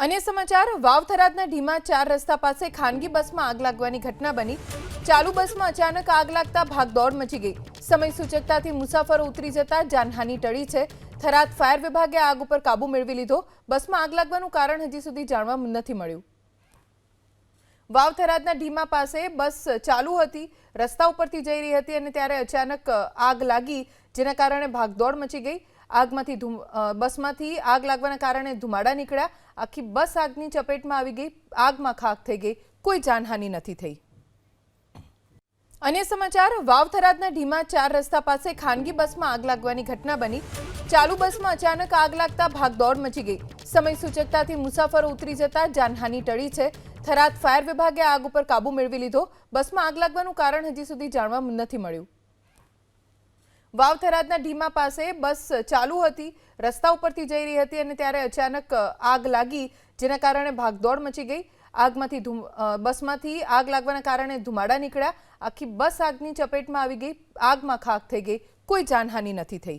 अन्य समाचार वाव थरादना ढीमा 4 रस्ता पासे खानगी बस में आग लागवानी घटना बनी। चालू बस में अचानक आग लगता भागदौड़ मची गई। समय सूचकताथी मुसाफरो उतरी जता जानहानी टळी छे। थराद फायर विभागे आग पर काबू मेळवी लीधो। बस में आग लागवानुं कारण हजी सुधी जाणवा नथी मळ्युं। वाव थरादना ढीमा पासे बस चालू हती, रस्ता उपरथी जई रही हती अने त्यारे अचानक आग लागी, जेना कारणे भागदौड़ मची गई। આગમાંથી બસમાંથી આગ લાગવાના કારણે ધુમાડા નીકળ્યા। આખી બસ આગની ચપેટમાં આવી ગઈ। આગમાં ખાખ થઈ ગઈ, કોઈ જાનહાનિ નથી થઈ। अन्य समाचार वाव थरादना ढीमा 4 रस्ता पासे खानगी बस में आग लागवानी घटना बनी। चालू बस में अचानक आग लगता भागदौड़ मची गई। समय सूचकताथी मुसाफरो उतरी जता जानहानी टळी छे। थराद फायर विभागे आग पर काबू मेळवी लीधो। बस में आग लागवानुं कारण हजी सुधी जाणवा नथी मळ्युं। वाव थरादना ढीमा पासे बस चालू हती, रस्ता उपरथी जई रही हती अने त्यारे अचानक आग लागी, जेना कारणे भागदौड़ मची गई। આગમાંથી બસમાંથી આગ લાગવાના કારણે ધુમાડા નીકળ્યા। આખી બસ આગની ચપેટમાં આવી ગઈ। આગમાં ખાખ થઈ ગઈ, કોઈ જાનહાનિ નથી થઈ।